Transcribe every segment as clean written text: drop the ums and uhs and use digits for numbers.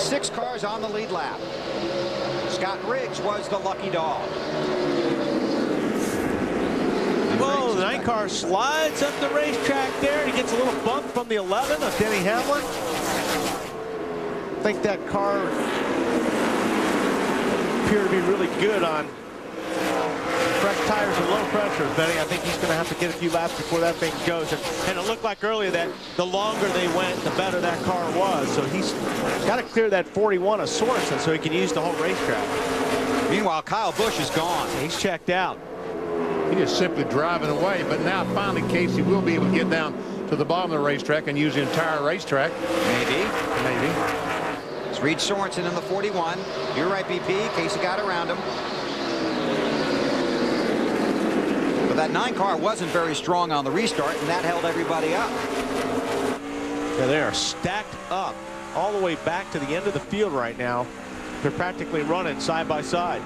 6 cars on the lead lap. Scott Riggs was the lucky dog. Whoa, the 9 car slides up the racetrack there, and he gets a little bump from the 11 of Denny Hamlin. I think that car appeared to be really good on fresh tires and low pressure, Benny. I think he's going to have to get a few laps before that thing goes. And it looked like earlier that the longer they went, the better that car was. So he's got to clear that 41 of Sorensen so he can use the whole racetrack. Meanwhile, Kyle Busch is gone. He's checked out. He is simply driving away. But now finally Casey will be able to get down to the bottom of the racetrack and use the entire racetrack. Maybe. Maybe. It's Reed Sorensen in the 41. You're right, BP. Casey got around him. But that 9 car wasn't very strong on the restart, and that held everybody up. Yeah, they are stacked up all the way back to the end of the field right now. They're practically running side by side.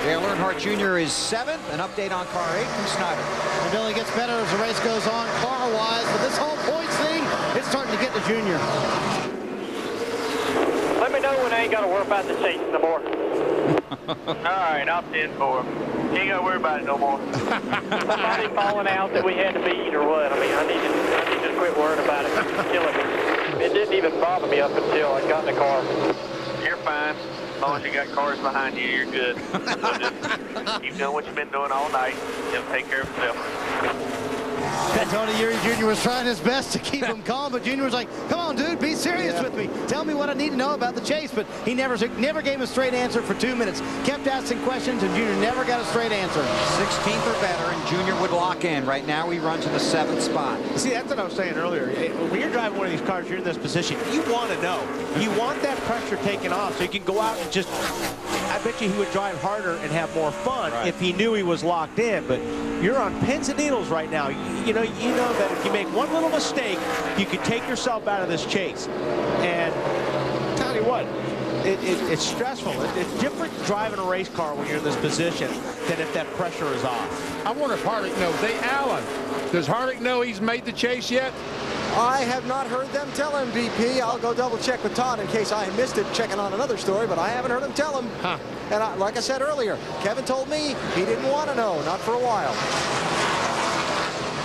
Dale Earnhardt Jr. is 7th. An update on car 8 from Snyder. It only gets better as the race goes on car-wise, but this whole points thing, it's starting to get to Junior. Let me know when I ain't got to worry about the chase no more. All right, I'll 10 for him. You ain't got to worry about it no more. Somebody falling out that we had to beat or what? I mean, I need to quit worrying about it. It's killing me. It didn't even bother me up until I got in the car. You're fine. As long as you got cars behind you, you're good. So just keep doing what you've been doing all night. He'll take care of himself. Tony Eury Jr. was trying his best to keep him calm, but Junior was like, come on, dude, be serious with me. Tell me what I need to know about the chase. But he never gave him a straight answer for 2 minutes. Kept asking questions, and Junior never got a straight answer. 16th or better, and Junior would lock in. Right now, he runs in the 7th spot. See, that's what I was saying earlier. When you're driving one of these cars, you're in this position, you want to know. You want that pressure taken off so you can go out and just, I bet you he would drive harder and have more fun if he knew he was locked in. But you're on pins and needles right now. You know that if you make one little mistake, you could take yourself out of this chase. And tell you what, it's stressful. It's different driving a race car when you're in this position than if that pressure is off. I wonder if Harvick knows. Alan, does Harvick know he's made the chase yet? I have not heard them tell him, BP. I'll go double check with Todd in case I missed it checking on another story, but I haven't heard him tell him. Huh. And like I said earlier, Kevin told me he didn't want to know, not for a while.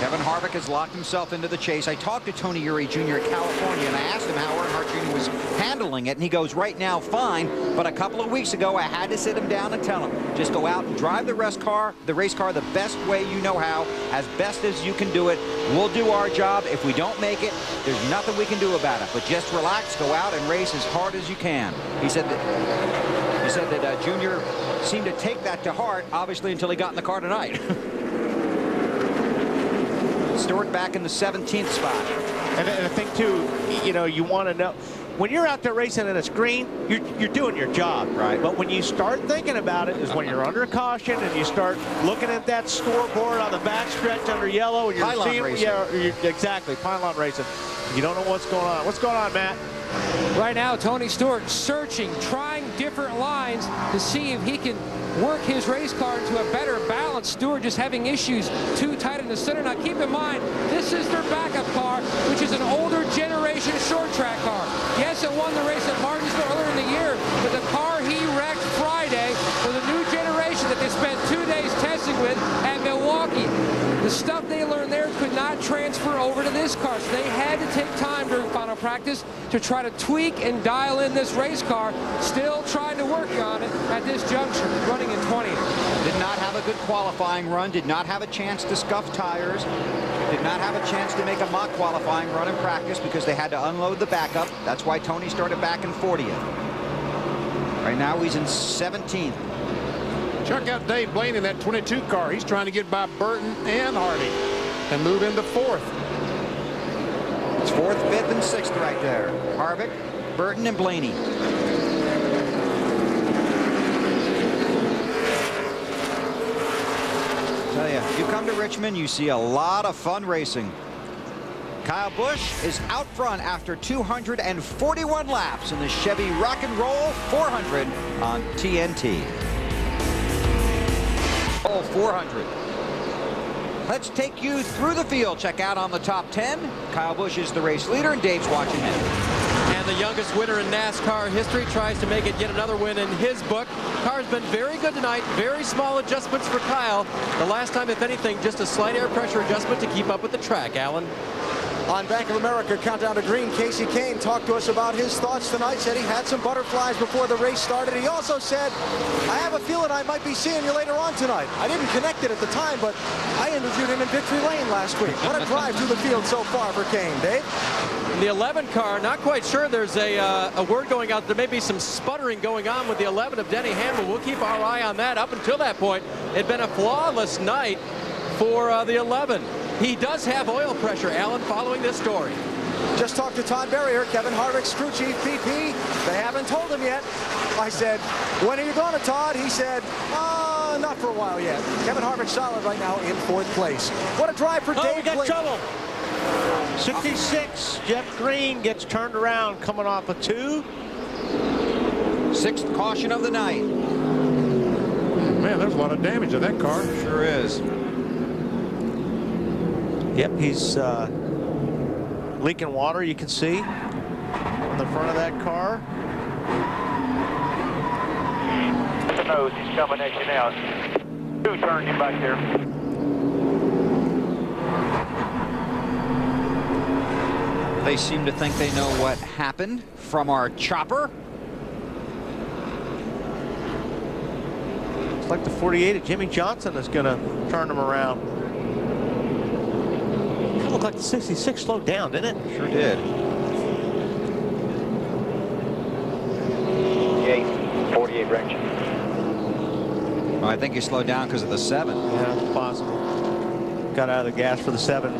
Kevin Harvick has locked himself into the chase. I talked to Tony Eury Jr. in California, and I asked him how Earnhardt Jr. was handling it, and he goes, right now, fine. But a couple of weeks ago, I had to sit him down and tell him, just go out and drive the race car the best way you know how, as best as you can do it. We'll do our job. If we don't make it, there's nothing we can do about it. But just relax, go out and race as hard as you can. He said that Junior seemed to take that to heart, obviously, until he got in the car tonight. Stewart back in the 17th spot. And I think, too, you want to know, when you're out there racing and it's green, you're doing your job. Right. But when you start thinking about it is when you're under caution and you start looking at that scoreboard on the backstretch under yellow. And you're pylon seeing, racing. Exactly, pylon racing. You don't know what's going on. What's going on, Matt? Right now, Tony Stewart searching, trying different lines to see if he can work his race car into a better balance. Stewart just having issues too tight in the center. Now, keep in mind, this is their backup car, which is an older generation short track car. Yes, it won the race at Martinsville earlier in the year, but the car he wrecked Friday was a new generation that they spent 2 days testing with at Milwaukee. The stuff they learned there could not transfer over to this car, so they had to take time during final practice to try to tweak and dial in this race car. Still trying to work on it at this juncture, running in 20th. Did not have a good qualifying run, did not have a chance to scuff tires, did not have a chance to make a mock qualifying run in practice because they had to unload the backup. That's why Tony started back in 40th. Right now he's in 17th. Check out Dave Blaney in that 22 car. He's trying to get by Burton and Hardy and move into 4th. It's 4th, 5th, and 6th right there. Harvick, Burton, and Blaney. Tell you, you come to Richmond, you see a lot of fun racing. Kyle Busch is out front after 241 laps in the Chevy Rock and Roll 400 on TNT. Oh, 400. Let's take you through the field. Check out on the top 10. Kyle Busch is the race leader, and Dave's watching him. And the youngest winner in NASCAR history tries to make it yet another win in his book. Car's been very good tonight. Very small adjustments for Kyle. The last time, if anything, just a slight air pressure adjustment to keep up with the track, Alan. On Bank of America Countdown to Green, Casey Kane talked to us about his thoughts tonight, said he had some butterflies before the race started. He also said, I have a feeling I might be seeing you later on tonight. I didn't connect it at the time, but I interviewed him in Victory Lane last week. What a drive through the field so far for Kane. Dave? In the 11 car, not quite sure. There's a word going out. There may be some sputtering going on with the 11 of Denny Hamlin. We'll keep our eye on that. Up until that point, it'd been a flawless night for the 11. He does have oil pressure, Alan, following this story. Just talked to Todd Berrier, Kevin Harvick's crew chief, BP. They haven't told him yet. I said, when are you going to, Todd? He said, not for a while yet. Kevin Harvick solid right now in 4th place. What a drive for Dave. We got trouble. 66, Jeff Green gets turned around coming off a 2. 6th caution of the night. Man, there's a lot of damage to that car. Sure is. Yep, he's leaking water, you can see on the front of that car. The nose, he's coming at you now. 2 turns him back there. They seem to think they know what happened from our chopper. It's like the 48 of Jimmy Johnson is going to turn him around. It looked like the 66 slowed down, didn't it? Sure did. 48 wrench. Well, I think he slowed down because of the 7. Yeah, it's possible. Got out of the gas for the 7.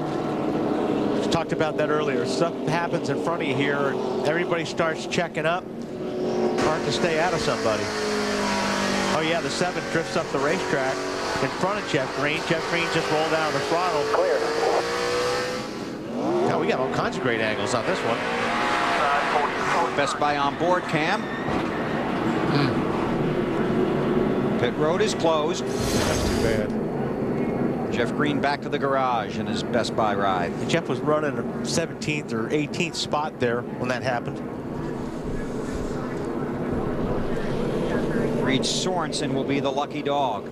We talked about that earlier. Stuff happens in front of you here, and everybody starts checking up. Hard to stay out of somebody. Oh yeah, the 7 drifts up the racetrack in front of Jeff Green. Jeff Green just rolled out of the throttle. Clear. Now we got all kinds of great angles on this one. Best Buy on board cam. Pit road is closed. That's too bad. Jeff Green back to the garage in his Best Buy ride. And Jeff was running a 17th or 18th spot there when that happened. Reed Sorensen will be the lucky dog.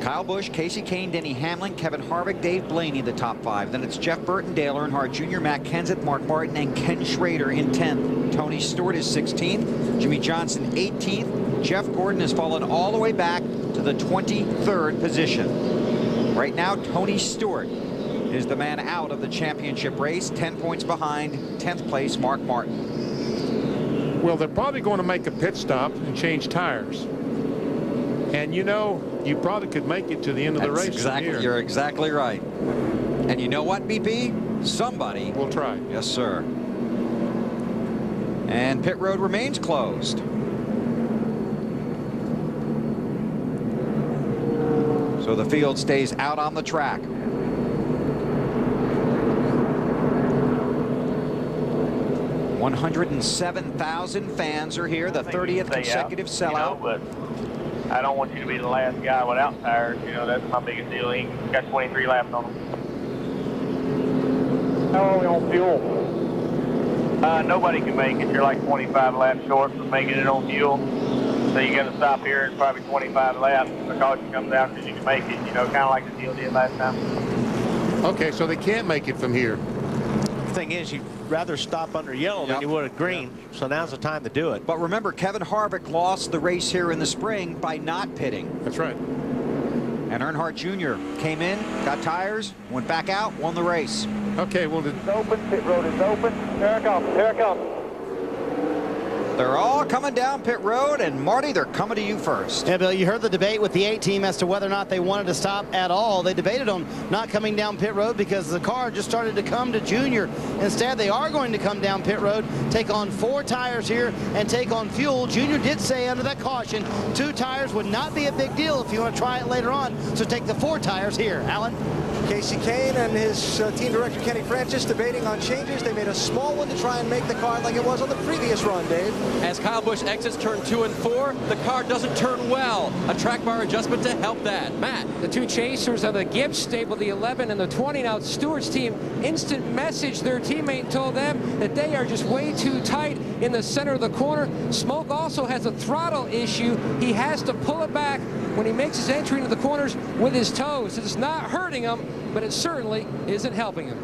Kyle Busch, Casey Kane, Denny Hamlin, Kevin Harvick, Dave Blaney, the top 5. Then it's Jeff Burton, Dale Earnhardt Jr., Matt Kenseth, Mark Martin, and Ken Schrader in 10th. Tony Stewart is 16th. Jimmy Johnson 18th. Jeff Gordon has fallen all the way back to the 23rd position. Right now, Tony Stewart is the man out of the championship race, 10 points behind 10th place Mark Martin. Well, they're probably going to make a pit stop and change tires. And you know, you probably could make it to the end of the race. Exactly, you're exactly right. And you know what, BP? Somebody will try. Yes, sir. And pit road remains closed. So the field stays out on the track. $107,000 fans are here, the 30th consecutive sellout. But I don't want you to be the last guy without tires. You know, that's my biggest deal. He got 23 laps on him. How are we on fuel? Nobody can make it. You're like 25 laps short from making it on fuel. So you got to stop here in probably 25 laps. The caution comes out because you can make it, you know, kind of like the deal did last time. Okay, so they can't make it from here. The thing is, you'd rather stop under yellow than you would at green. So now's the time to do it. But remember, Kevin Harvick lost the race here in the spring by not pitting. That's right. And Earnhardt Jr. came in, got tires, went back out, won the race. Okay, well, It's open. Pit road is open. Here it comes. Here it comes. They're all coming down pit road, and Marty, they're coming to you first. Yeah, Bill, you heard the debate with the 8 team as to whether or not they wanted to stop at all. They debated on not coming down pit road because the car just started to come to Junior. Instead, they are going to come down pit road, take on 4 tires here, and take on fuel. Junior did say under that caution, 2 tires would not be a big deal if you want to try it later on. So take the 4 tires here. Alan? Casey Kane and his team director Kenny Francis debating on changes. They made a small one to try and make the car like it was on the previous run, Dave. As Kyle Busch exits turn 2 and 4, the car doesn't turn well. A track bar adjustment to help that. Matt. The two chasers of the Gibbs stable, the 11 and the 20. Now Stewart's team instant messaged their teammate and told them that they are just way too tight in the center of the corner. Smoke also has a throttle issue. He has to pull it back when he makes his entry into the corners with his toes. It's not hurting him, but it certainly isn't helping him.